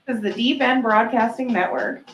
This is the Deep End Broadcasting Network.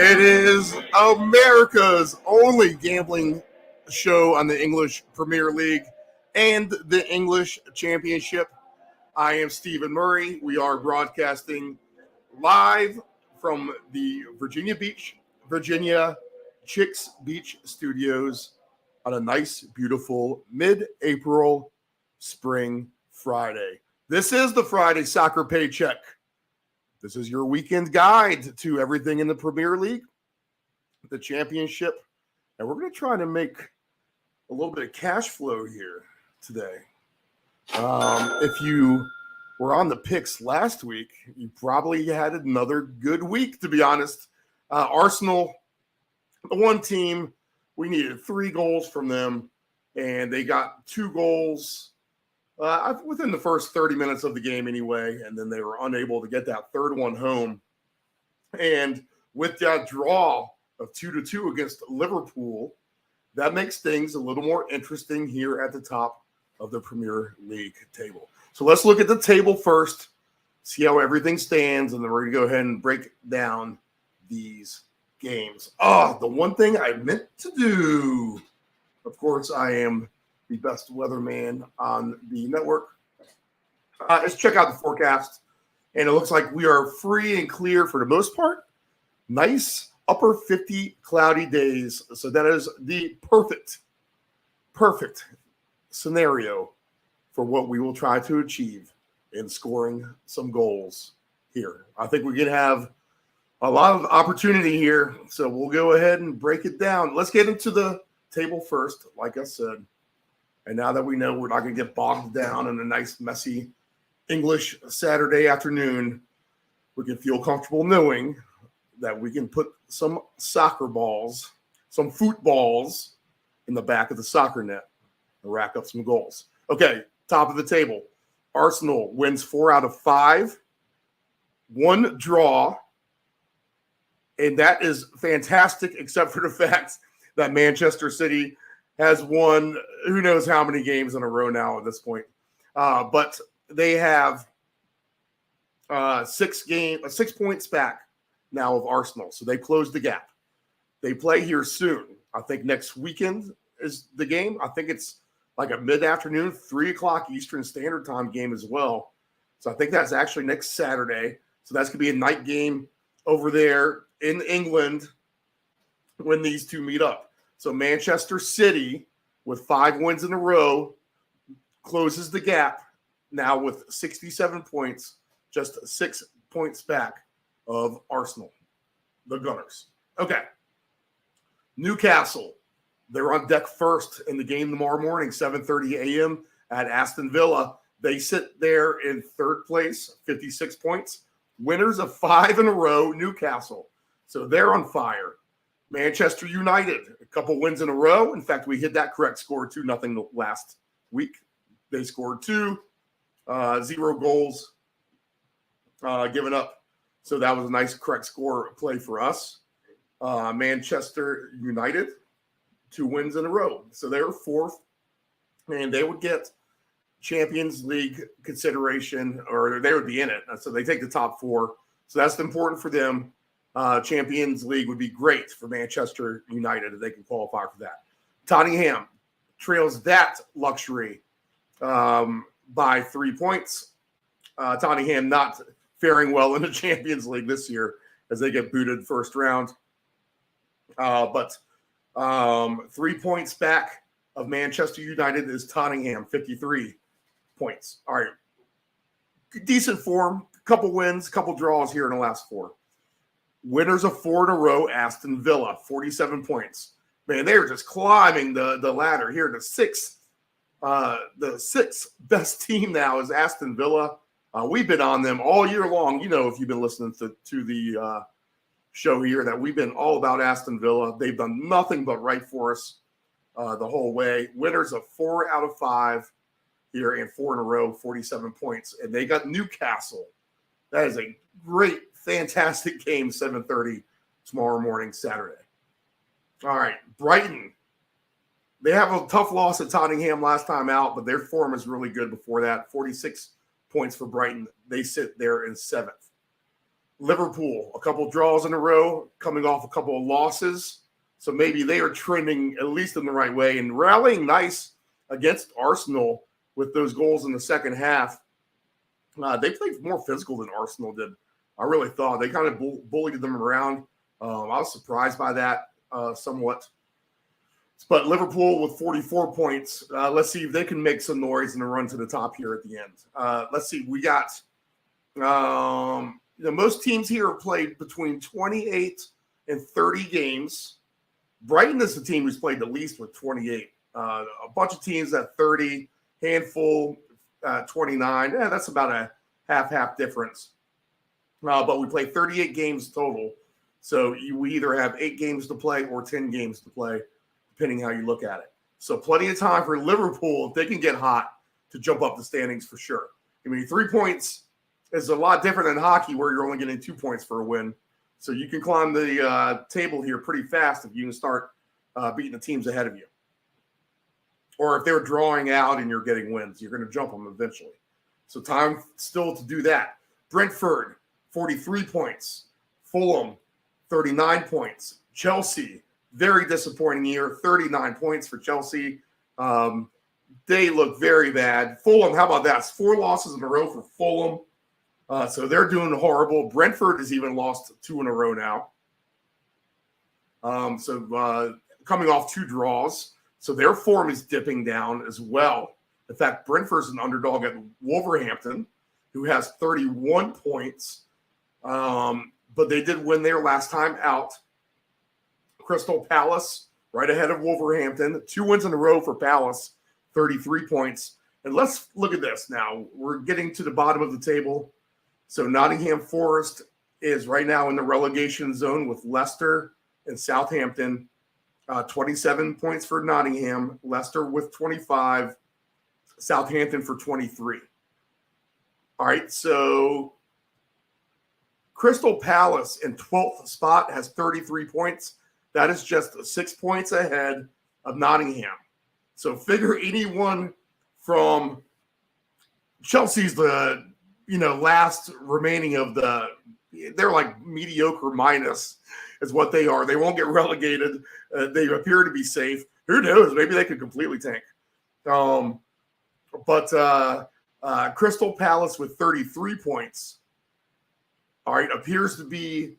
It is America's only gambling show on the English Premier League and the English Championship. I am Stephen Murray. We are broadcasting live from the Virginia Beach, Virginia Chicks Beach Studios on a nice, beautiful mid-April spring Friday. This is the Friday Soccer Paycheck. This is your weekend guide to everything in the Premier League, the championship, and we're going to try to make a little bit of cash flow here today. If you were on the picks last week, you probably had another good week, to be honest. Arsenal, the one team, we needed 3 goals from them, and they got 2 goals within the first 30 minutes of the game anyway, and then they were unable to get that third one home. And with that draw of 2-2 against Liverpool, that makes things a little more interesting here at the top of the Premier League table. So let's look at the table first, see how everything stands, and then we're going to go ahead and break down these games. The one thing I meant to do, of course, I am the best weatherman on the network. Let's check out the forecast. And it looks like we are free and clear for the most part. Nice upper 50 cloudy days. So that is the perfect scenario for what we will try to achieve in scoring some goals here. I think we can have a lot of opportunity here. So we'll go ahead and break it down. Let's get into the table first, like I said. And now that we know we're not going to get bogged down in a nice, messy English Saturday afternoon, we can feel comfortable knowing that we can put some soccer balls, some footballs in the back of the soccer net and rack up some goals. Okay, top of the table. Arsenal wins 4 out of 5, 1 draw, and that is fantastic except for the fact that Manchester City has won who knows how many games in a row now at this point. But they have 6 points back now of Arsenal. So they closed the gap. They play here soon. I think next weekend is the game. I think it's like a mid-afternoon, 3 o'clock Eastern Standard Time game as well. So I think that's actually next Saturday. So that's going to be a night game over there in England when these two meet up. So Manchester City, with 5 wins in a row, closes the gap now with 67 points, just 6 points back of Arsenal, the Gunners. Okay. Newcastle, they're on deck first in the game tomorrow morning, 7:30 a.m. at Aston Villa. They sit there in 3rd place, 56 points. Winners of 5 in a row, Newcastle. So they're on fire. Manchester United, a couple wins in a row. In fact, we hit that correct score, 2-0 last week. They scored 2, 0 goals given up. So that was a nice correct score play for us. Manchester United, 2 wins in a row. So they were 4th, and they would get Champions League consideration, or they would be in it. So they take the top 4. So that's important for them. Champions League would be great for Manchester United if they can qualify for that. Tottenham trails that luxury by 3 points. Tottenham not faring well in the Champions League this year as they get booted first round. But 3 points back of Manchester United is Tottenham, 53 points. All right. Decent form, couple wins, couple draws here in the last 4. Winners of 4 in a row, Aston Villa, 47 points. Man, they are just climbing the ladder here. The sixth best team now is Aston Villa. We've been on them all year long. You know, if you've been listening to the show here, that we've been all about Aston Villa. They've done nothing but right for us the whole way. Winners of 4 out of 5 here and 4 in a row, 47 points. And they got Newcastle. That is a great, fantastic game, 7:30 tomorrow morning, Saturday. All right, Brighton. They have a tough loss at Tottenham last time out, but their form is really good before that. 46 points for Brighton. They sit there in 7th. Liverpool, a couple draws in a row, coming off a couple of losses. So maybe they are trending at least in the right way and rallying nice against Arsenal with those goals in the second half. They played more physical than Arsenal did. I really thought they kind of bullied them around. I was surprised by that somewhat. But Liverpool with 44 points. Let's see if they can make some noise in the run to the top here at the end. Let's see. We got most teams here have played between 28 and 30 games. Brighton is the team who's played the least with 28. A bunch of teams at 30, handful 29. That's about a half difference. But we play 38 games total. So we either have 8 games to play or 10 games to play, depending how you look at it. So plenty of time for Liverpool, if they can get hot, to jump up the standings for sure. I mean, 3 points is a lot different than hockey where you're only getting 2 points for a win. So you can climb the table here pretty fast if you can start beating the teams ahead of you. Or if they're drawing out and you're getting wins, you're going to jump them eventually. So time still to do that. Brentford, 43 points. Fulham, 39 points. Chelsea, very disappointing year, 39 points for Chelsea. They look very bad. Fulham, how about that? It's 4 losses in a row for Fulham. So they're doing horrible. Brentford has even lost 2 in a row now. So coming off 2 draws. So their form is dipping down as well. In fact, Brentford's an underdog at Wolverhampton, who has 31 points. But they did win their last time out. Crystal Palace, right ahead of Wolverhampton. 2 wins in a row for Palace, 33 points. And let's look at this now. We're getting to the bottom of the table. So Nottingham Forest is right now in the relegation zone with Leicester and Southampton. 27 points for Nottingham, Leicester with 25, Southampton for 23. All right, so Crystal Palace in 12th spot has 33 points. That is just 6 points ahead of Nottingham. So figure anyone from Chelsea's the last remaining of they're like mediocre minus is what they are. They won't get relegated. They appear to be safe. Who knows? Maybe they could completely tank. But Crystal Palace with 33 points, all right, appears to be,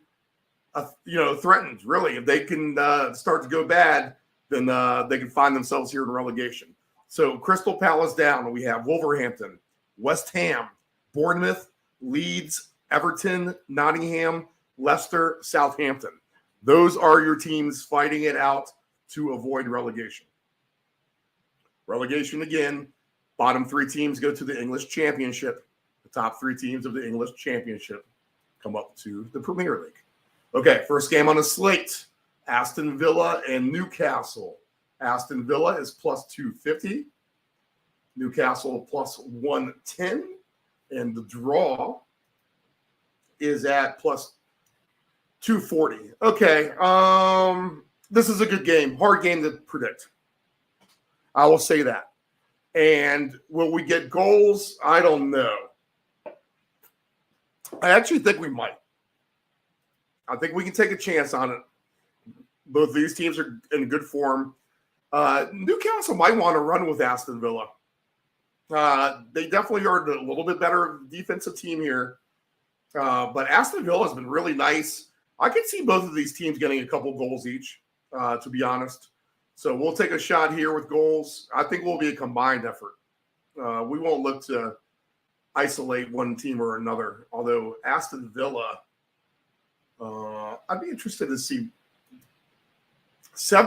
threatened, really. If they can start to go bad, then they can find themselves here in relegation. So Crystal Palace down. We have Wolverhampton, West Ham, Bournemouth, Leeds, Everton, Nottingham, Leicester, Southampton. Those are your teams fighting it out to avoid relegation. Relegation again. Bottom 3 teams go to the English Championship. The top 3 teams of the English Championship come up to the Premier League. Okay, first game on the slate. Aston Villa and Newcastle. Aston Villa is plus 250. Newcastle plus 110. And the draw is at plus 240. Okay. This is a good game. Hard game to predict. I will say that. And will we get goals? I don't know. I actually think we might. I think we can take a chance on it. Both these teams are in good form. Newcastle might want to run with Aston Villa. They definitely are a little bit better defensive team here. But Aston Villa has been really nice. I could see both of these teams getting a couple goals each, to be honest. So we'll take a shot here with goals. I think we'll be a combined effort. We won't look to isolate one team or another. Although Aston Villa, I'd be interested to see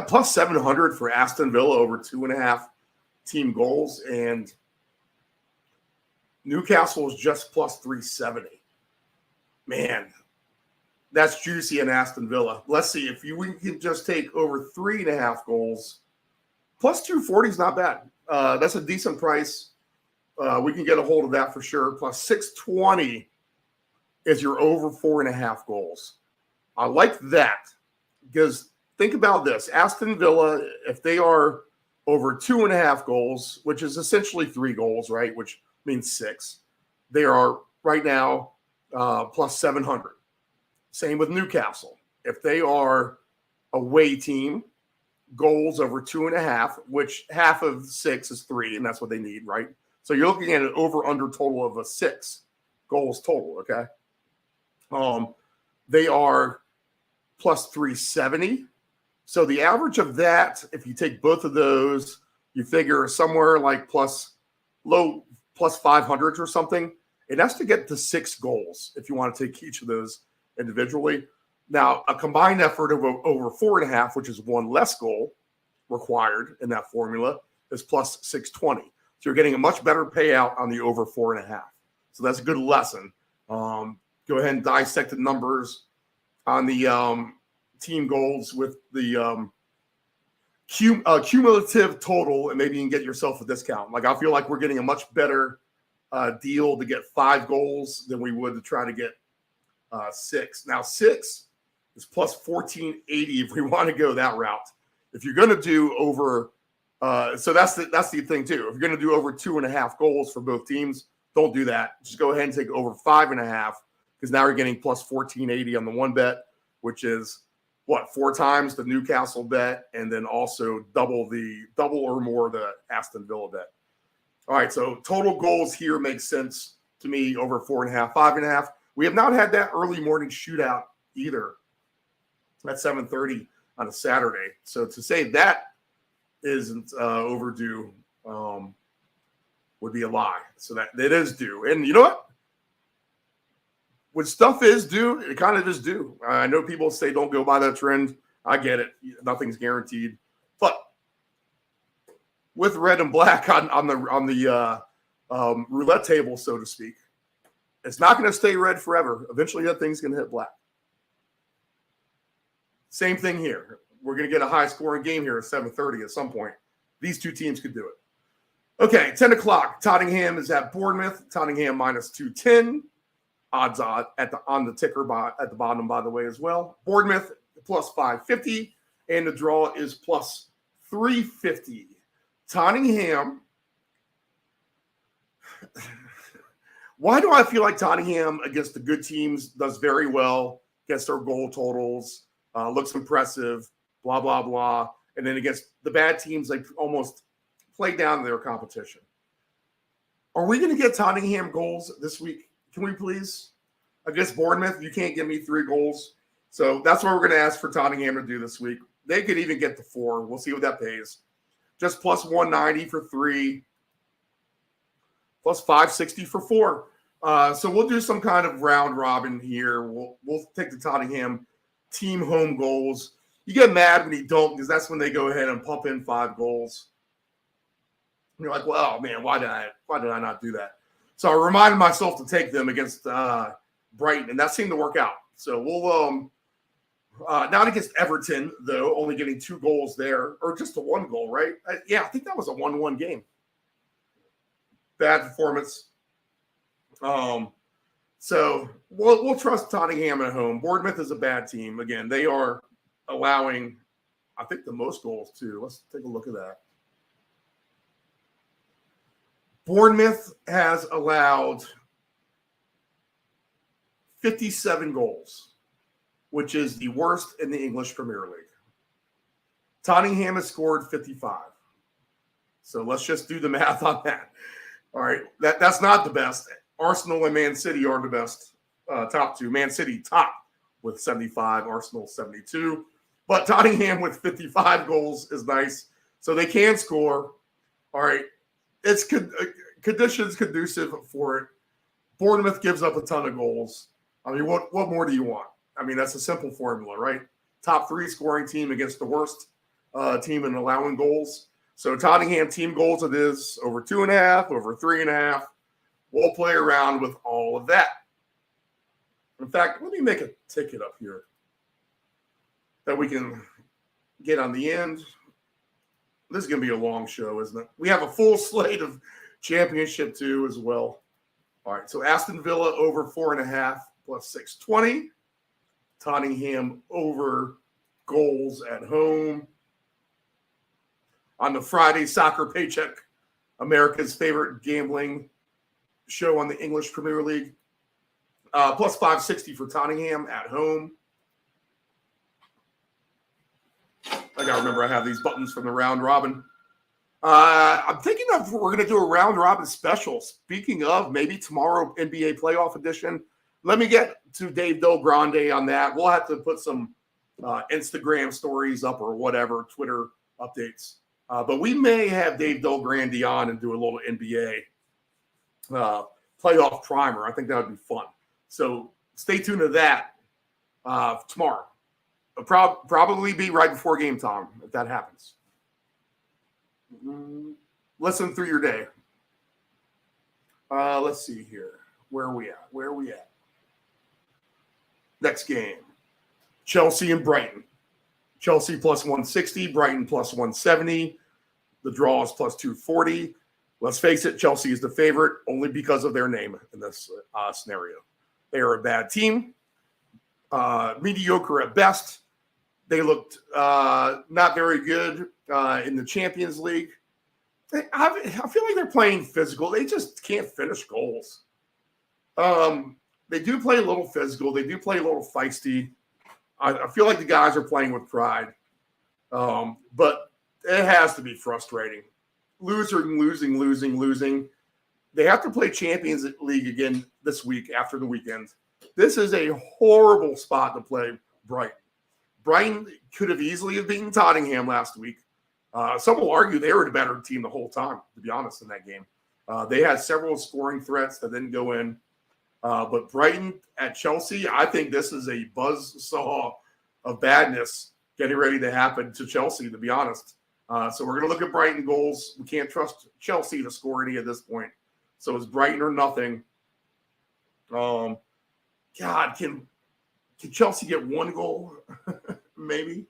plus 700 for Aston Villa over 2.5 team goals, and Newcastle is just plus 370. Man, that's juicy in Aston Villa. Let's see if we can just take over 3.5 goals. Plus 240 is not bad. That's a decent price. We can get a hold of that for sure. Plus 620 is your over 4.5 goals. I like that because think about this. Aston Villa, if they are over 2.5 goals, which is essentially 3 goals, right? Which means 6. They are right now plus 700. Same with Newcastle. If they are away team, goals over 2.5, which half of 6 is 3, and that's what they need, right? So you're looking at an over-under total of a 6 goals total, okay? They are plus 370. So the average of that, if you take both of those, you figure somewhere like plus 500s or something. It has to get to 6 goals if you want to take each of those individually. Now, a combined effort of over 4.5, which is 1 less goal required in that formula, is plus 620. So you're getting a much better payout on the over 4.5. So that's a good lesson. Go ahead and dissect the numbers on the team goals with the cumulative total, and maybe you can get yourself a discount. Like, I feel like we're getting a much better deal to get 5 goals than we would to try to get 6. Now, 6 is plus 1480 if we want to go that route. If you're going to do over, so that's the thing too. If you're going to do over 2.5 goals for both teams, don't do that. Just go ahead and take over 5.5, because now you're getting plus 1480 on the one bet, which is 4 times the Newcastle bet, and then also double or more the Aston Villa bet. All right, so total goals here makes sense to me over 4.5, 5.5. We have not had that early morning shootout either at 7:30 on a Saturday. So to say that isn't overdue would be a lie. So that is due. And you know what? When stuff is due, it kind of is due. I know people say don't go by that trend. I get it. Nothing's guaranteed. But with red and black on the roulette table, so to speak, it's not going to stay red forever. Eventually, that thing's going to hit black. Same thing here. We're going to get a high-scoring game here at 7:30 at some point. These two teams could do it. Okay, 10 o'clock. Tottenham is at Bournemouth. Tottenham minus 210. Odds on the ticker at the bottom, by the way, as well. Bournemouth plus 550, and the draw is plus 350. Tottenham. Why do I feel like Tottenham against the good teams does very well, gets their goal totals, looks impressive, blah, blah, blah. And then against the bad teams, like almost play down their competition. Are we going to get Tottenham goals this week? Can we please? Against Bournemouth, you can't give me 3 goals. So that's what we're going to ask for Tottenham to do this week. They could even get to 4. We'll see what that pays. Just plus 190 for 3. Plus 560 for 4. So we'll do some kind of round robin here. We'll take the Tottenham team home goals. You get mad when you don't, because that's when they go ahead and pump in 5 goals. And you're like, well, man, why did I not do that? So I reminded myself to take them against Brighton, and that seemed to work out. So we'll not against Everton, though, only getting 2 goals there, or just a 1 goal, right? I think that was a 1-1 game. Bad performance. So we'll trust Tottenham at home. Bournemouth is a bad team. Again, they are allowing, I think, the most goals too. Let's take a look at that. Bournemouth has allowed 57 goals, which is the worst in the English Premier League. Tottenham has scored 55. So let's just do the math on that. All right, that's not the best. Arsenal and Man City are the best top two. Man City top with 75, Arsenal 72. But Tottenham with 55 goals is nice. So they can score. All right, it's conditions conducive for it. Bournemouth gives up a ton of goals. I mean, what more do you want? I mean, that's a simple formula, right? Top three scoring team against the worst team in allowing goals. So Tottenham team goals it is over 2.5, over 3.5. We'll play around with all of that. In fact, let me make a ticket up here that we can get on the end. This is going to be a long show, isn't it? We have a full slate of Championship 2 as well. All right, so Aston Villa over 4.5 plus 620. Tottenham over goals at home. On the Friday Soccer Paycheck, America's favorite gambling show on the English Premier League. Plus 560 for Tottenham at home. I got to remember I have these buttons from the round robin. I'm thinking of we're going to do a round robin special. Speaking of, maybe tomorrow NBA playoff edition. Let me get to Dave Del Grande on that. We'll have to put some Instagram stories up or whatever, Twitter updates. But we may have Dave Del Grande on and do a little NBA playoff primer. I think that would be fun. So stay tuned to that tomorrow. It'll probably be right before game time if that happens. Listen through your day. Let's see here. Where are we at? Next game. Chelsea and Brighton. Chelsea plus 160, Brighton plus 170. The draw is plus 240. Let's face it, Chelsea is the favorite only because of their name in this scenario. They are a bad team, mediocre at best. They looked not very good in the Champions League. I feel like they're playing physical. They just can't finish goals. They do play a little physical. They do play a little feisty. I feel like the guys are playing with pride. But it has to be frustrating. Losing. They have to play Champions League again this week after the weekend. This is a horrible spot to play Brighton. Brighton could have easily have beaten Tottenham last week. Some will argue they were the better team the whole time, to be honest, in that game. They had several scoring threats that didn't go in. But Brighton at Chelsea, I think this is a buzzsaw of badness getting ready to happen to Chelsea, to be honest. So we're going to look at Brighton goals. We can't trust Chelsea to score any at this point. So it's Brighton or nothing. God, can Chelsea get one goal? Maybe.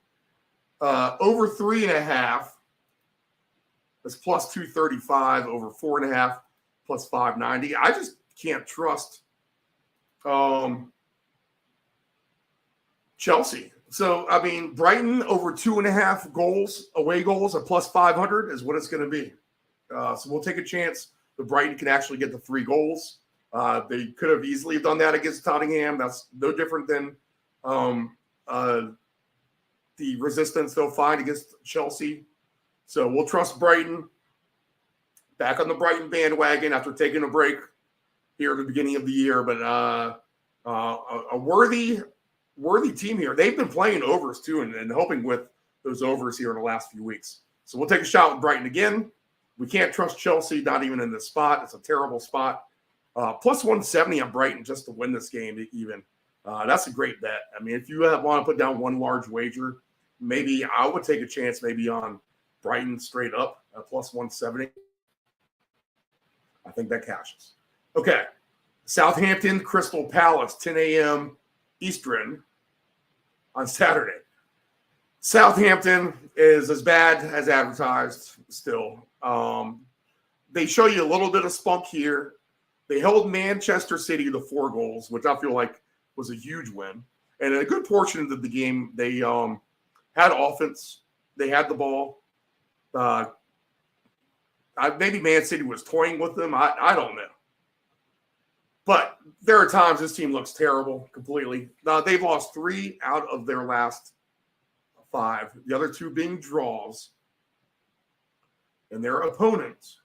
Over 3.5 is plus 235. Over 4.5 plus 590. I just can't trust Chelsea. So, I mean, Brighton over 2.5 goals, away goals, a plus 500 is what it's going to be. So we'll take a chance that Brighton can actually get the 3 goals. They could have easily done that against Tottenham. That's no different than the resistance they'll find against Chelsea. So we'll trust Brighton. Back on the Brighton bandwagon after taking a break here at the beginning of the year. But a worthy team here. They've been playing overs too and hoping with those overs here in the last few weeks. So we'll take a shot with Brighton again. We can't trust Chelsea, not even in this spot. It's a terrible spot. Plus 170 on Brighton just to win this game even. That's a great bet. I mean, if you want to put down one large wager, maybe I would take a chance maybe on Brighton straight up at plus 170. I think that cashes. Okay. Southampton, Crystal Palace, 10 a.m. Eastern on Saturday. Southampton is as bad as advertised still. They show you a little bit of spunk here. They held Manchester City to 4 goals, which I feel like was a huge win. And a good portion of the game, they had offense. They had the ball. Maybe Man City was toying with them. I don't know. But there are times this team looks terrible completely. They've lost 3 out of their last 5. The other 2 being draws. And their opponents,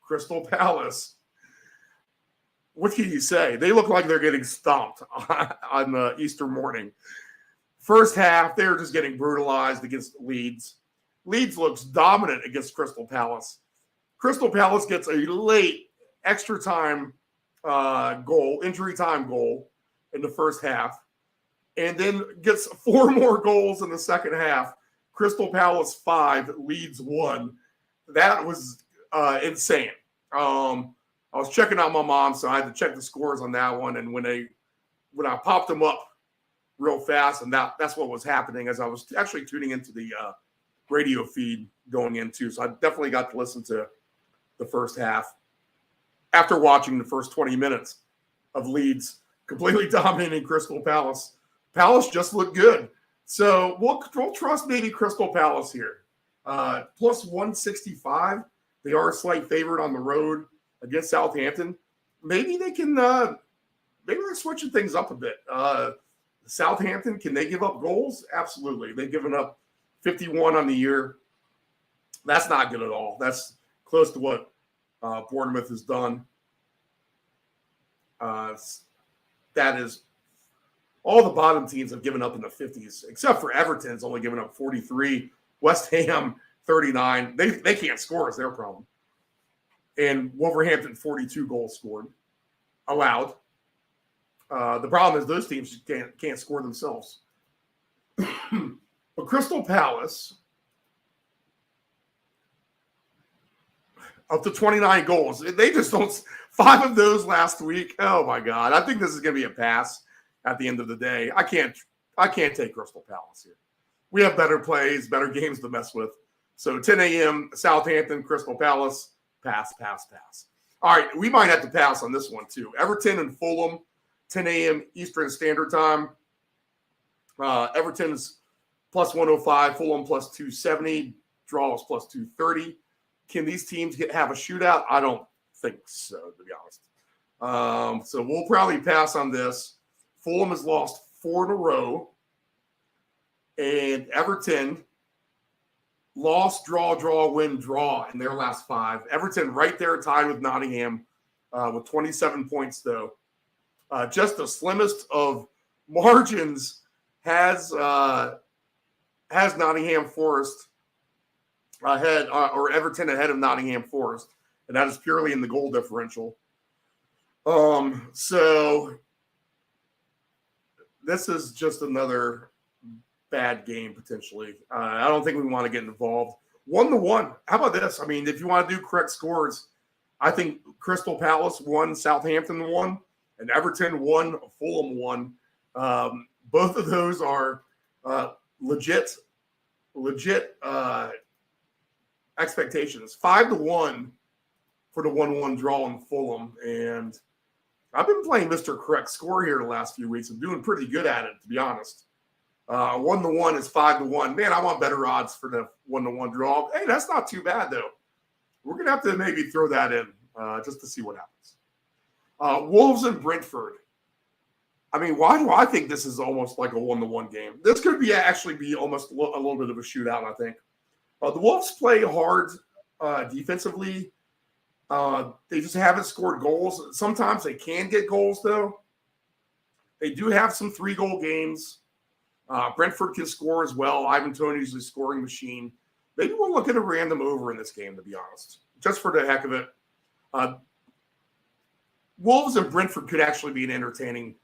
Crystal Palace, what can you say? They look like they're getting stomped on Easter morning. First half, they're just getting brutalized against Leeds. Leeds looks dominant against Crystal Palace. Crystal Palace gets a late extra time goal, injury time goal in the first half, and then gets 4 more goals in the second half. Crystal Palace 5, Leeds 1. That was insane. I was checking out my mom, so I had to check the scores on that one. And when I popped them up real fast, and that's what was happening as I was actually tuning into the radio feed going into. So I definitely got to listen to the first half after watching the first 20 minutes of Leeds completely dominating Crystal Palace. Palace just looked good. So we'll trust maybe Crystal Palace here. Plus 165. They are a slight favorite on the road against Southampton. Maybe they can maybe they're switching things up a bit. Southampton, can they give up goals? Absolutely. They've given up 51 on the year. That's not good at all. That's close to what Bournemouth has done. That is all the bottom teams have given up in the 50s, except for Everton's only given up 43. West Ham, 39. They can't score is their problem. And Wolverhampton, 42 goals scored, allowed. The problem is those teams can't score themselves. But Crystal Palace, up to 29 goals. They just don't. 5 of those last week. Oh my God! I think this is going to be a pass at the end of the day. I can't take Crystal Palace here. We have better plays, better games to mess with. So 10 a.m. Southampton, Crystal Palace. Pass. All right, we might have to pass on this one too. Everton and Fulham, 10 a.m. Eastern Standard Time. Everton's plus 105, Fulham plus 270, draws plus 230. Can these teams have a shootout? I don't think so, to be honest. So we'll probably pass on this. Fulham has lost 4 in a row. And Everton lost, draw, win, draw in their last 5. Everton right there tied with Nottingham with 27 points, though. Just the slimmest of margins has Nottingham Forest ahead, or Everton ahead of Nottingham Forest, and that is purely in the goal differential. So this is just another bad game potentially. I don't think we want to get involved. 1-1. How about this? I mean, if you want to do correct scores, I think Crystal Palace won, Southampton won, and Everton won, Fulham won. Both of those are legit expectations. 5-1 for the 1-1 draw in Fulham, and I've been playing Mr. Correct Score here the last few weeks. I'm doing pretty good at it, to be honest. 1-1 is 5-1. Man, I want better odds for the 1-1 draw. Hey, that's not too bad though. We're gonna have to maybe throw that in just to see what happens. Wolves and Brentford. I mean, why do I think this is almost like a 1-1 game? This could actually be almost a little bit of a shootout, I think. The Wolves play hard defensively. They just haven't scored goals. Sometimes they can get goals, though. They do have some 3-goal games. Brentford can score as well. Ivan Toney's a scoring machine. Maybe we'll look at a random over in this game, to be honest, just for the heck of it. Wolves and Brentford could actually be an entertaining,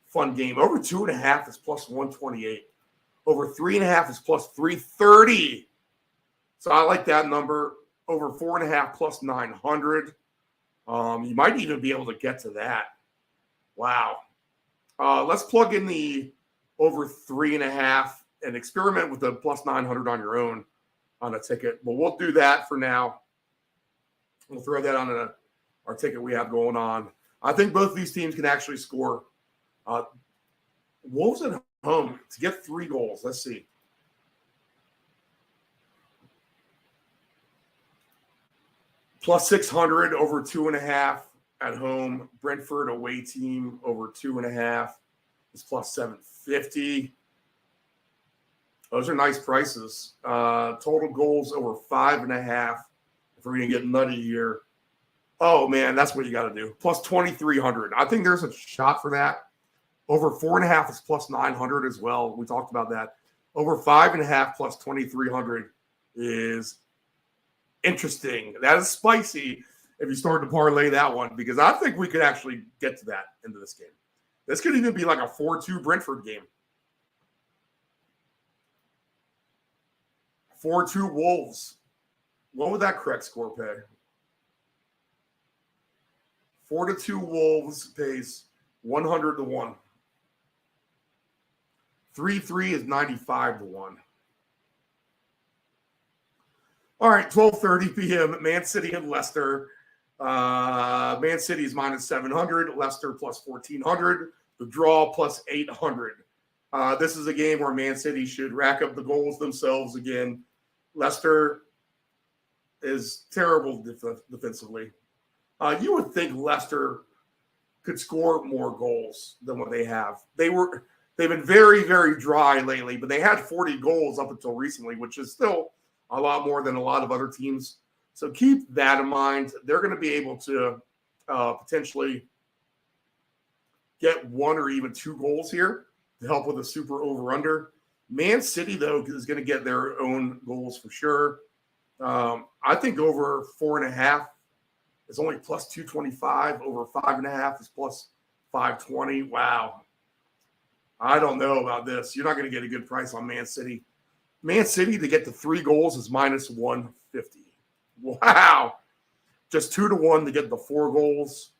fun game. Over 2.5 is plus 128. Over 3.5 is plus 330. So I like that number. Over 4.5 plus 900. You might even be able to get to that. Wow. Let's plug in the over 3.5 and experiment with the plus 900 on your own on a ticket. But we'll do that for now. We'll throw that on our ticket we have going on. I think both of these teams can actually score. Wolves at home to get 3 goals. Let's see. Plus 600 over 2.5 at home. Brentford away team over 2.5 is plus 750. Those are nice prices. Total goals over 5.5. If we're going to get nutty here. Oh, man, that's what you got to do. Plus 2,300. I think there's a shot for that. Over 4.5 is plus 900 as well. We talked about that. Over 5.5 plus 2,300 is interesting. That is spicy if you start to parlay that one, because I think we could actually get to that into this game. This could even be like a 4-2 Brentford game. 4-2 Wolves. What would that correct score pay? 4-2 Wolves pays 100 to 1. 3-3 is 95 to 1. All right, 12:30 p.m. Man City and Leicester. Man City is minus 700. Leicester plus 1,400. The draw plus 800. This is a game where Man City should rack up the goals themselves again. Leicester is terrible defensively. You would think Leicester could score more goals than what they have. They've been very, very dry lately, but they had 40 goals up until recently, which is still a lot more than a lot of other teams. So keep that in mind. They're going to be able to potentially get 1 or even 2 goals here to help with a super over-under. Man City, though, is going to get their own goals for sure. I think over 4.5 is only plus 225. Over 5.5 is plus 520. Wow. I don't know about this. You're not going to get a good price on Man City. Man City to get to 3 goals is minus 150. Wow. Just 2 to 1 to get the 4 goals.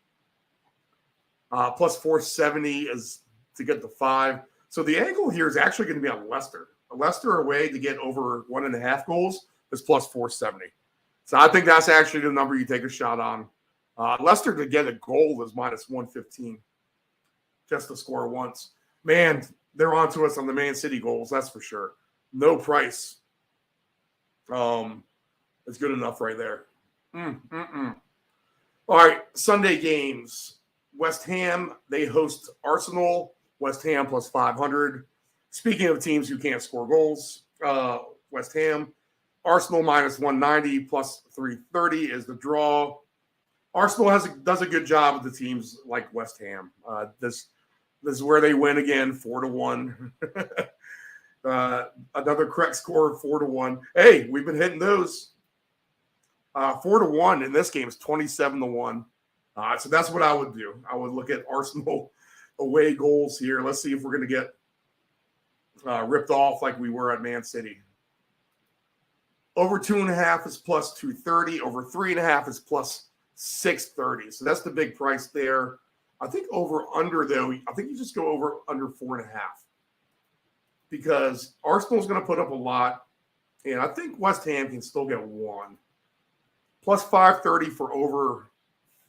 Plus 470 is to get the 5. So the angle here is actually going to be on Leicester. Leicester away to get over 1.5 goals is plus 470. So I think that's actually the number you take a shot on. Leicester to get a goal is minus 115. Just to score once. Man, they're on to us on the Man City goals, that's for sure. No price. It's good enough right there. All right, Sunday games. West Ham, they host Arsenal. West Ham plus 500. Speaking of teams who can't score goals, West Ham. Arsenal minus 190 plus 330 is the draw. Arsenal does a good job with the teams like West Ham. This is where they win again, 4 to 1. Another correct score of 4 to 1. Hey, we've been hitting those. 4 to 1 in this game is 27 to 1. So that's what I would do. I would look at Arsenal away goals here. Let's see if we're going to get ripped off like we were at Man City. Over 2.5 is plus 230. Over 3.5 is plus 630. So that's the big price there. I think over under, though, I think you just go over under 4.5. Because Arsenal's going to put up a lot. And I think West Ham can still get 1. Plus 530 for over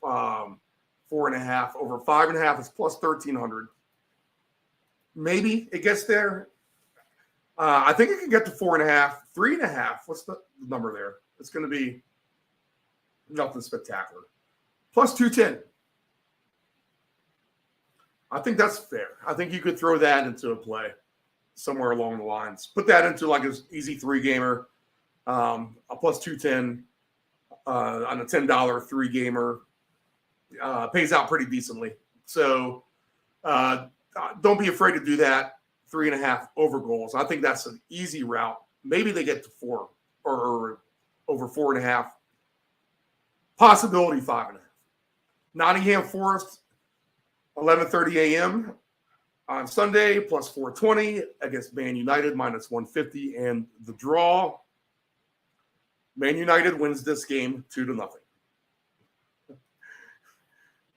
4.5. Over 5.5 is plus 1,300. Maybe it gets there. I think it can get to 4.5. 3.5. What's the number there? It's going to be nothing spectacular. Plus 210. I think that's fair. I think you could throw that into a play somewhere along the lines. Put that into like an easy 3-gamer, a plus 210 on a $10 3-gamer. Pays out pretty decently. So don't be afraid to do that. 3.5 over goals. I think that's an easy route. Maybe they get to 4 or over 4.5. Possibility 5.5. Nottingham Forest, 11:30 a.m. on Sunday, plus 420 against Man United, minus 150. And the draw, Man United wins this game 2-0.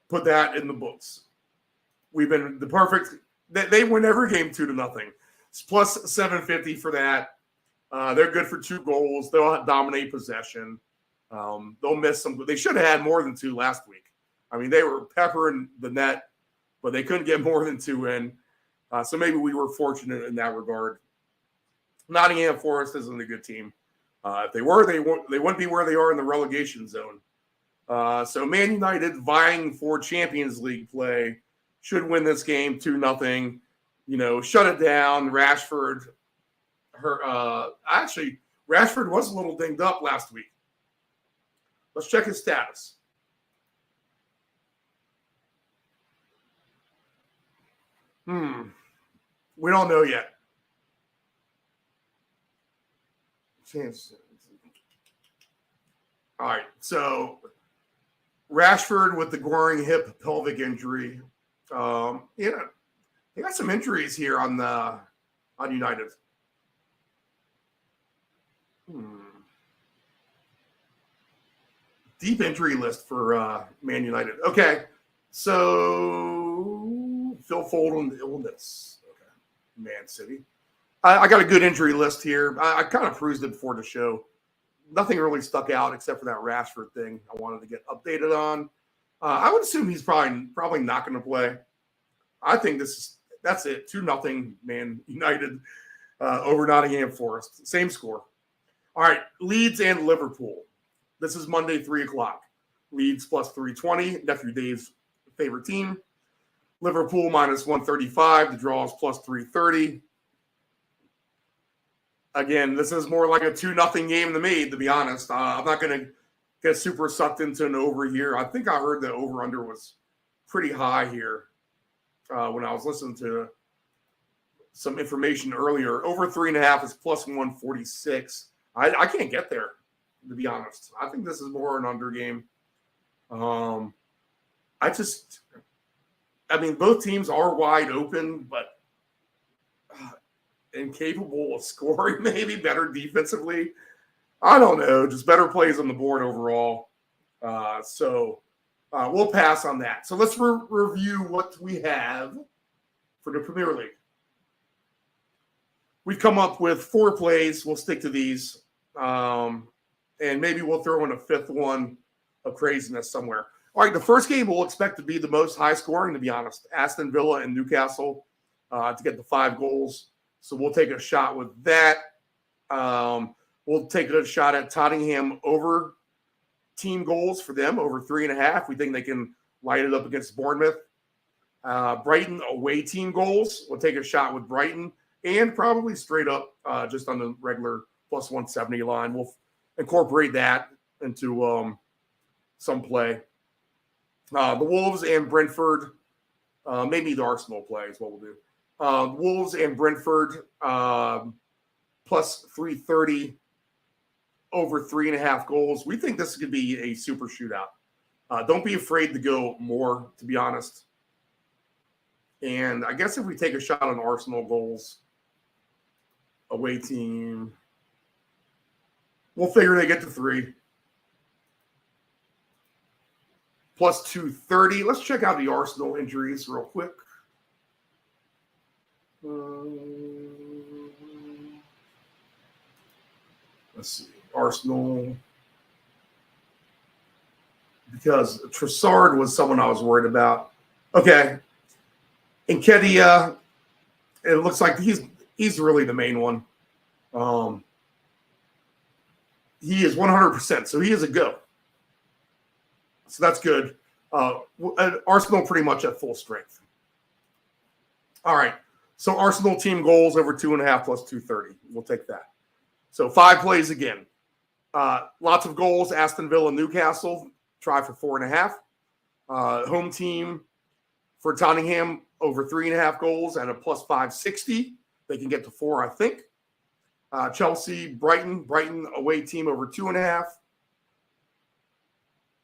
Put that in the books. We've been the perfect. They win every game 2-0. It's plus 750 for that. They're good for 2 goals. They'll dominate possession. They'll miss some. They should have had more than 2 last week. I mean, they were peppering the net, but they couldn't get more than 2 in. So maybe we were fortunate in that regard. Nottingham Forest isn't a good team. If they were, they wouldn't be where they are in the relegation zone. So Man United, vying for Champions League play, should win this game 2-0. Shut it down. Rashford, Rashford was a little dinged up last week. Let's check his status. We don't know yet. All right, so Rashford with the groin hip pelvic injury. They got some injuries here on United. Deep injury list for Man United. Okay, so Phil Foden illness. Okay, Man City. I got a good injury list here. I kind of perused it before the show. Nothing really stuck out except for that Rashford thing I wanted to get updated on. I would assume he's probably not going to play. I think that's it. 2-0 Man United over Nottingham Forest. Same score. All right, Leeds and Liverpool. This is Monday, 3:00. Leeds plus 320. Nephew Dave's favorite team. Liverpool minus 135. The draw is plus 330. Again, this is more like a 2-0 game to me, to be honest. I'm not going to get super sucked into an over here. I think I heard the over-under was pretty high here when I was listening to some information earlier. Over 3.5 is plus 146. I can't get there, to be honest. I think this is more an under game. Both teams are wide open, but incapable of scoring, maybe better defensively. I don't know, just better plays on the board overall. So we'll pass on that. So let's review what we have for the Premier League. We've come up with 4 plays. We'll stick to these. And maybe we'll throw in a 5th one of craziness somewhere. All right, the first game we'll expect to be the most high scoring, to be honest. Aston Villa and Newcastle to get the 5 goals. So we'll take a shot with that. We'll take a shot at Tottenham over team goals for them, over 3.5. We think they can light it up against Bournemouth. Brighton away team goals. We'll take a shot with Brighton and probably straight up just on the regular plus 170 line. We'll incorporate that into some play. The Wolves and Brentford, maybe the Arsenal play is what we'll do. Wolves and Brentford plus 330 over 3.5 goals. We think this could be a super shootout. Don't be afraid to go more, to be honest. And I guess if we take a shot on Arsenal goals, away team, we'll figure they get to 3. Plus 230. Let's check out the Arsenal injuries real quick. Let's see. Arsenal. Because Trossard was someone I was worried about. Okay. Nketiah, it looks like he's really the main one. He is 100%, so he is a go. So that's good. Arsenal pretty much at full strength. All right. So Arsenal team goals over 2.5 plus 230. We'll take that. So 5 plays again. Lots of goals. Aston Villa, Newcastle. Try for 4.5. Home team for Tottenham over 3.5 goals at a plus 560. They can get to 4, I think. Chelsea, Brighton away team over 2.5.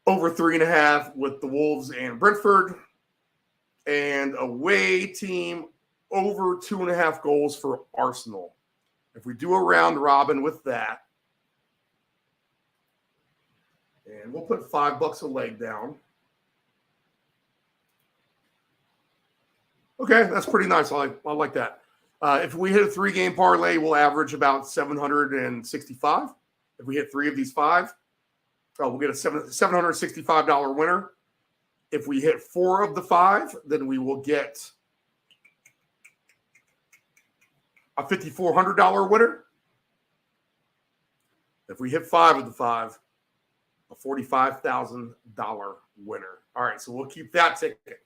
Over 3.5 with the Wolves and Brentford. And away team over 2.5 goals for Arsenal. If we do a round robin with that, and we'll put $5 a leg down. Okay, that's pretty nice. I like that. If we hit a 3-game parlay, we'll average about 765. If we hit 3 of these 5, we'll get a $765 winner. If we hit 4 of the 5, then we will get a $5,400 winner. If we hit 5 of the 5, a $45,000 winner. All right, so we'll keep that ticket.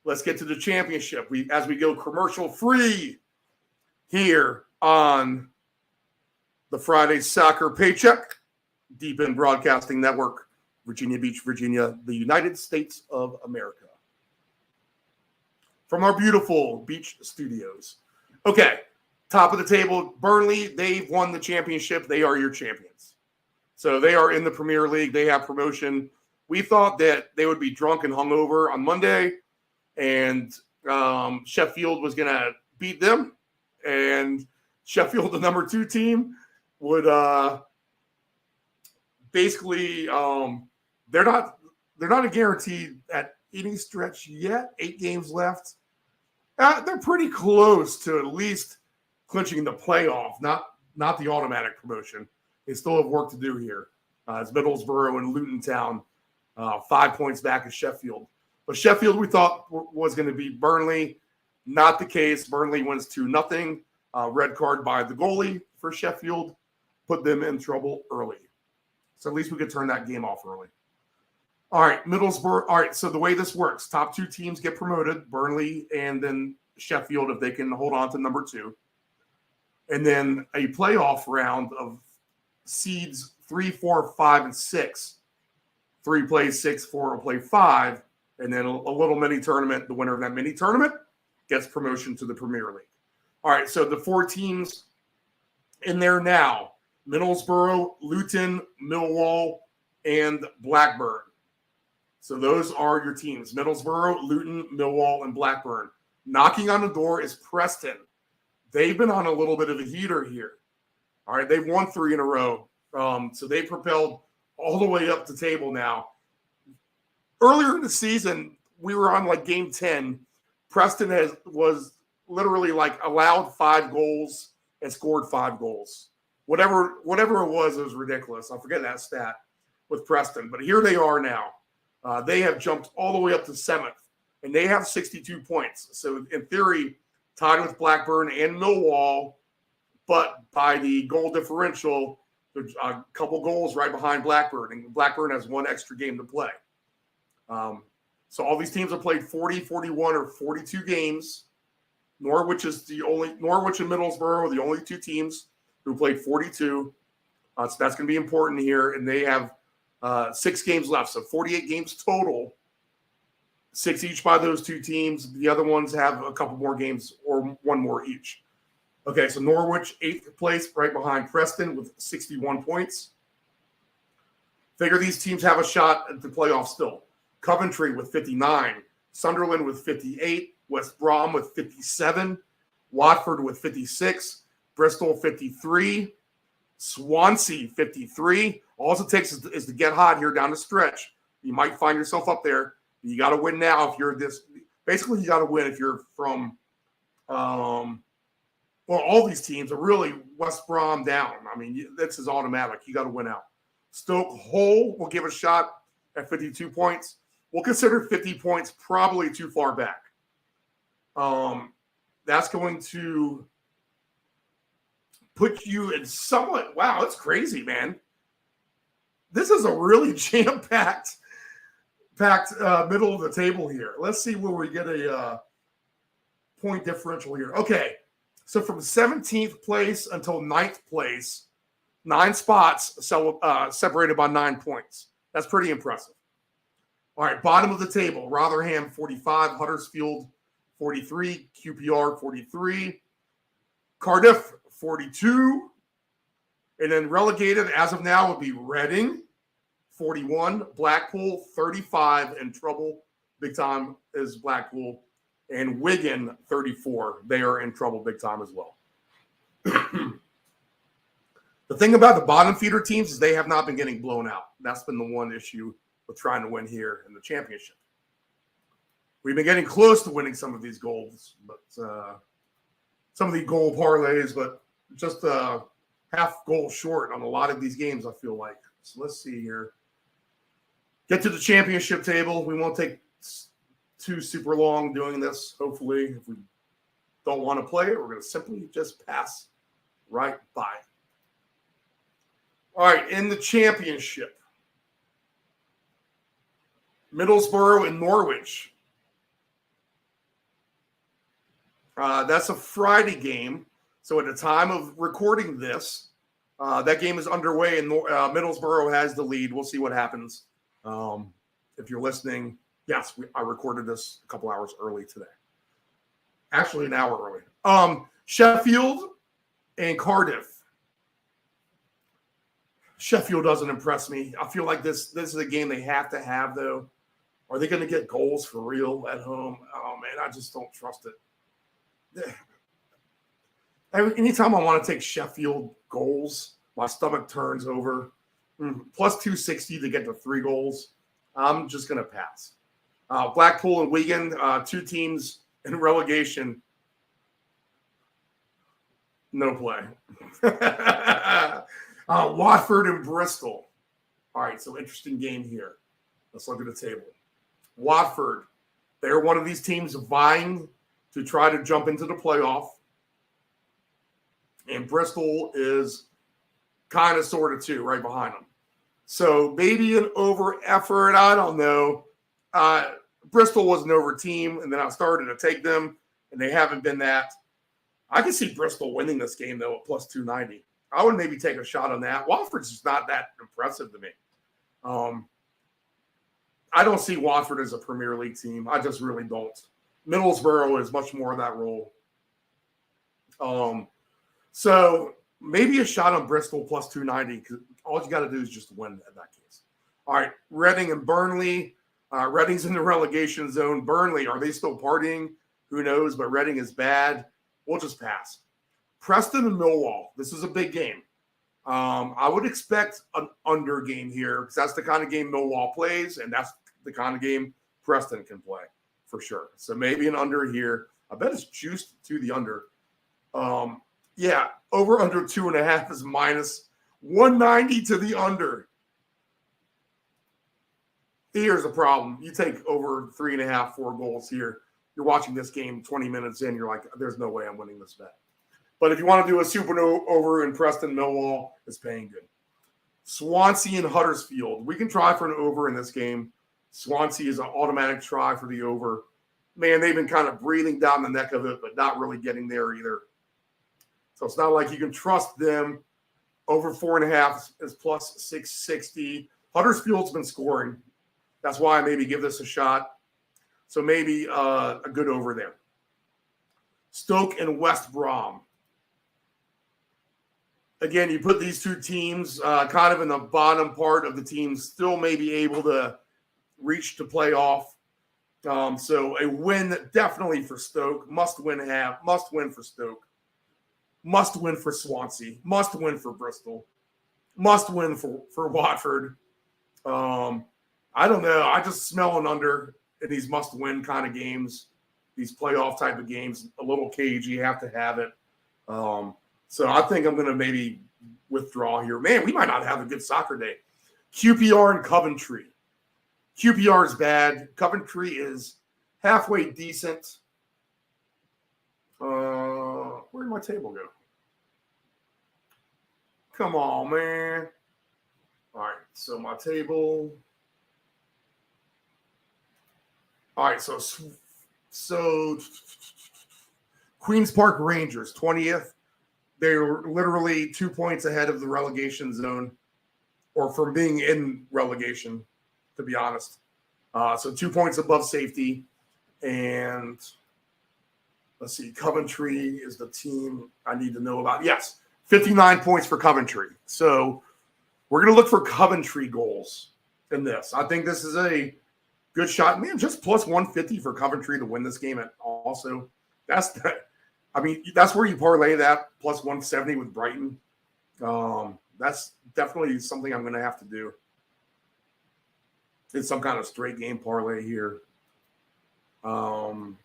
Let's get to the championship. As we go commercial free here on the Friday Soccer Paycheck, Deep End Broadcasting Network, Virginia Beach, Virginia, the United States of America. From our beautiful beach studios. Okay, top of the table, Burnley, they've won the championship. They are your champions. So they are in the Premier League. They have promotion. We thought that they would be drunk and hungover on Monday, and Sheffield was going to beat them. And Sheffield, the number 2 team, would basically they're not a guarantee at any stretch yet. 8 games left. They're pretty close to at least clinching the playoff, not the automatic promotion. They still have work to do here. It's Middlesbrough and Luton Town, 5 points back of Sheffield. But Sheffield, we thought was going to be Burnley. Not the case. Burnley wins 2-0. Red card by the goalie for Sheffield. Put them in trouble early. So at least we could turn that game off early. All right, Middlesbrough. All right, so the way this works, top 2 teams get promoted, Burnley and then Sheffield if they can hold on to number 2. And then a playoff round of seeds 3, 4, 5, and 6. 3 plays 6, 4 will play 5. And then a little mini tournament. The winner of that mini tournament gets promotion to the Premier League. All right, so the 4 teams in there now. Middlesbrough, Luton, Millwall, and Blackburn. So those are your teams. Middlesbrough, Luton, Millwall, and Blackburn. Knocking on the door is Preston. They've been on a little bit of a heater here. All right, they've won 3 in a row. So they propelled all the way up the table now. Earlier in the season, we were on like game 10. Preston was literally like allowed 5 goals and scored 5 goals. Whatever it was ridiculous. I forget that stat with Preston. But here they are now. They have jumped all the way up to 7th, and they have 62 points. So in theory, tied with Blackburn and Millwall, but by the goal differential, there's a couple goals right behind Blackburn, and Blackburn has 1 extra game to play. So all these teams have played 40, 41, or 42 games. Norwich and Middlesbrough are the only 2 teams who played 42. So that's going to be important here. And they have 6 games left. So 48 games total, 6 each by those 2 teams. The other ones have a couple more games or 1 more each. Okay, so Norwich, 8th place, right behind Preston with 61 points. Figure these teams have a shot at the playoffs still. Coventry with 59, Sunderland with 58, West Brom with 57, Watford with 56, Bristol 53, Swansea 53. All it takes is to get hot here down the stretch. You might find yourself up there. You got to win now if you're this. Basically, you got to win if you're from all these teams are really West Brom down. I mean, this is automatic. You got to win out. Stoke Hull will give a shot at 52 points. We'll consider 50 points probably too far back. That's going to put you in somewhat – wow, that's crazy, man. This is a really jam-packed middle of the table here. Let's see where we get a point differential here. Okay, so from 17th place until 9th place, 9 spots separated by 9 points. That's pretty impressive. All right, bottom of the table, Rotherham 45, Huddersfield 43, QPR 43, Cardiff 42, and then relegated as of now would be Reading 41, Blackpool 35, and trouble big time is Blackpool, and Wigan 34. They are in trouble big time as well. The thing about the bottom feeder teams is they have not been getting blown out. That's been the one issue with trying to win here in the championship. We've been getting close to winning some of these goals, but some of the goal parlays, but just half goal short on a lot of these games, I feel like. So let's see here. Get to the championship table. We won't take too super long doing this. Hopefully, if we don't want to play it, we're going to simply just pass right by. All right, in the championship, Middlesbrough and Norwich. That's a Friday game. So at the time of recording this, that game is underway and Middlesbrough has the lead. We'll see what happens. If you're listening, yes, I recorded this a couple hours early today. Actually, an hour early. Sheffield and Cardiff. Sheffield doesn't impress me. I feel like this is a game they have to have, though. Are they going to get goals for real at home? Oh, man, I just don't trust it. Anytime I want to take Sheffield goals, my stomach turns over. Plus 260 to get to 3 goals. I'm just going to pass. Blackpool and Wigan, 2 teams in relegation. No play. Watford and Bristol. All right, so interesting game here. Let's look at the table. Watford, they're one of these teams vying to try to jump into the playoff. And Bristol is kind of sort of too, right behind them. So maybe an over effort. I don't know. Bristol was an over team, and then I started to take them, and they haven't been that. I can see Bristol winning this game, though, at plus 290. I would maybe take a shot on that. Watford's just not that impressive to me. I don't see Watford as a Premier League team. I just really don't. Middlesbrough is much more of that role. So maybe a shot on Bristol plus 290 because all you got to do is just win in that case. All right, Reading and Burnley. Reading's in the relegation zone. Burnley, are they still partying? Who knows? But Reading is bad. We'll just pass. Preston and Millwall. This is a big game. I would expect an under game here because that's the kind of game Millwall plays, and that's the kind of game Preston can play for sure. So maybe an under here. I bet it's juiced to the under. Yeah, over under 2.5 is minus 190 to the under. Here's the problem. You take over 3.5, 4 goals here. You're watching this game 20 minutes in. You're like, there's no way I'm winning this bet. But if you want to do a super over in Preston, Millwall is paying good. Swansea and Huddersfield. We can try for an over in this game. Swansea is an automatic try for the over. Man, they've been kind of breathing down the neck of it, but not really getting there either. So it's not like you can trust them. Over 4.5 is plus 660. Huddersfield's been scoring. That's why I maybe give this a shot. So maybe a good over there. Stoke and West Brom. Again, you put these two teams kind of in the bottom part of the teams, still may be able to reach to playoff. So a win definitely for Stoke. Must win for Stoke. Must win for Swansea. Must win for Bristol. Must win for Watford. I don't know. I just smell an under in these must-win kind of games, these playoff type of games. A little cagey. You have to have it. So I think I'm going to maybe withdraw here. Man, we might not have a good soccer day. QPR and Coventry. QPR is bad. Coventry is halfway decent. Where did my table go? Come on, man. All right, so my table. All right, so Queen's Park Rangers, 20th. They're literally 2 points ahead of the relegation zone, or from being in relegation, to be honest. So 2 points above safety. And let's see, Coventry is the team I need to know about. Yes, 59 points for Coventry. So we're going to look for Coventry goals in this. I think this is a good shot. Man, just plus 150 for Coventry to win this game also. That's where you parlay that, plus 170 with Brighton. That's definitely something I'm going to have to do. It's some kind of straight game parlay here. Can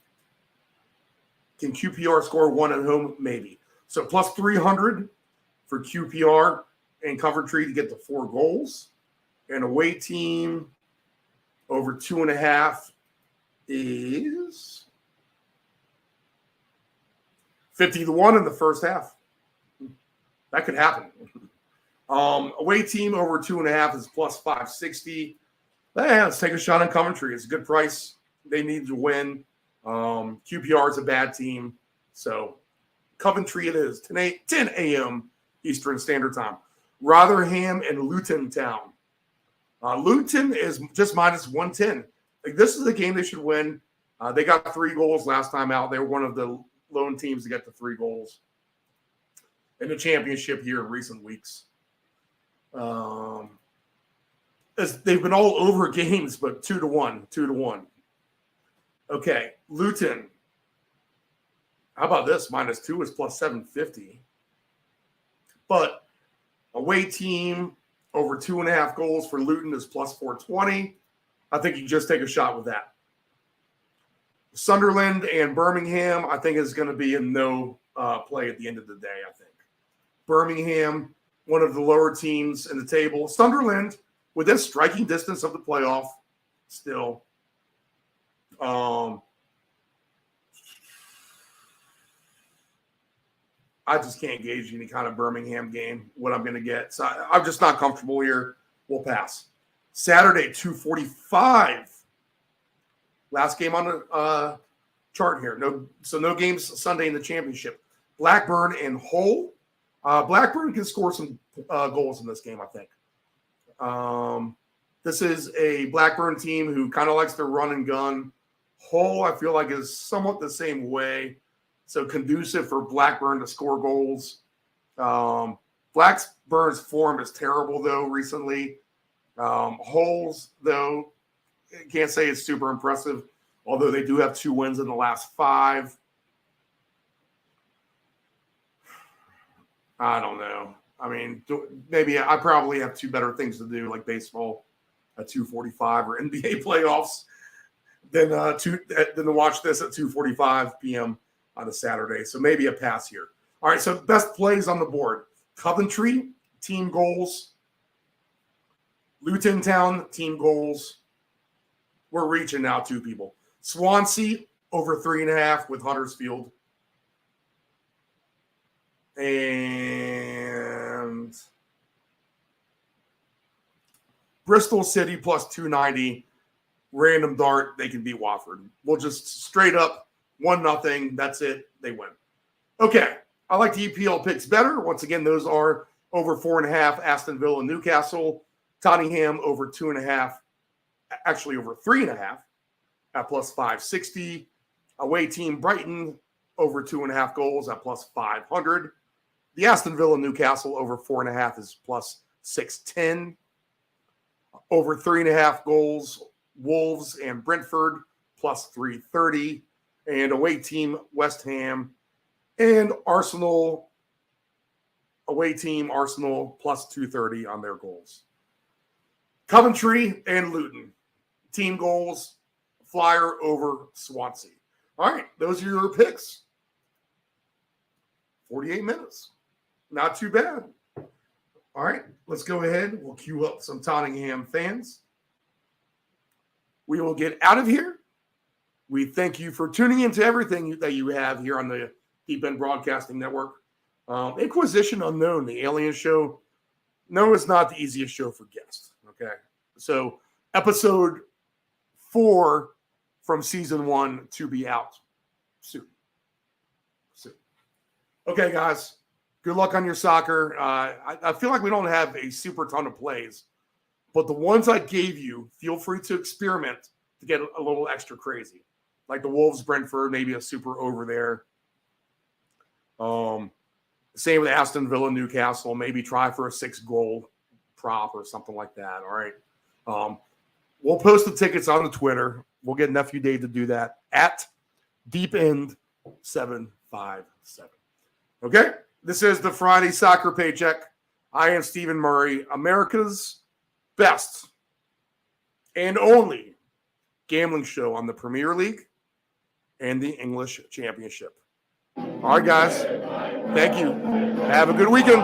QPR score 1 at home? Maybe. So plus 300 for QPR and Coventry to get to 4 goals. And away team over 2.5 is 50-1 in the first half. That could happen. Away team over 2.5 is plus 560. Let's take a shot on Coventry. It's a good price. They need to win. QPR is a bad team. So Coventry it is. 10 a.m. Eastern Standard Time. Rotherham and Luton Town. Luton is just minus 110. Like, this is a game they should win. They got 3 goals last time out. They were one of the lone teams to get the 3 goals in the championship here in recent weeks. They've been all over games, but 2-1. Okay, Luton. How about this? Minus 2 is plus 750. But away team over 2.5 goals for Luton is plus 420. I think you just take a shot with that. Sunderland and Birmingham, I think, is going to be a no play at the end of the day, I think. Birmingham, one of the lower teams in the table. Sunderland, within striking distance of the playoff, still. I just can't gauge any kind of Birmingham game, what I'm going to get. So I'm just not comfortable here. We'll pass. Saturday, 2:45. Last game on the chart here. No games Sunday in the championship. Blackburn and Hull. Blackburn can score some goals in this game, I think. This is a Blackburn team who kind of likes to run and gun. Hull, I feel like, is somewhat the same way. So conducive for Blackburn to score goals. Blackburn's form is terrible, though, recently. Hull's, though, can't say it's super impressive, although they do have 2 wins in the last 5. I don't know. I mean, maybe I probably have 2 better things to do, like baseball at 2:45 or NBA playoffs, than to watch this at 2:45 p.m. on a Saturday. So maybe a pass here. All right, so best plays on the board. Coventry, team goals. Luton Town, team goals. We're reaching now 2 people. Swansea, over 3.5 with Huddersfield. And Bristol City plus 290. Random dart, they can beat Watford. We'll just straight up 1-0. That's it. They win. Okay. I like the EPL picks better. Once again, those are over 4.5, Aston Villa and Newcastle. Tottenham over 2.5, actually over 3.5 at plus 560. Away team Brighton over 2.5 goals at plus 500. The Aston Villa Newcastle over 4.5 is plus 610. Over 3.5 goals, Wolves and Brentford plus 330. And away team West Ham and Arsenal. Away team Arsenal plus 230 on their goals. Coventry and Luton. Team goals, Flyer over Swansea. All right, those are your picks. 48 minutes. Not too bad. All right, let's go ahead. We'll queue up some Tottenham fans. We will get out of here. We thank you for tuning into everything that you have here on the Deep End Broadcasting Network. Inquisition Unknown, the alien show. No, it's not the easiest show for guests. Okay, so episode 4 from season 1 to be out soon. Okay, guys. Good luck on your soccer. I feel like we don't have a super ton of plays, but the ones I gave you, feel free to experiment to get a little extra crazy. Like the Wolves, Brentford, maybe a super over there. Same with Aston Villa, Newcastle. Maybe try for a 6-goal prop or something like that. All right. We'll post the tickets on the Twitter. We'll get Nephew Dave to do that at DeepEnd757. Okay. This is the Friday Soccer Paycheck. I am Stephen Murray, America's best and only gambling show on the Premier League and the English Championship. All right, guys. Thank you. Have a good weekend.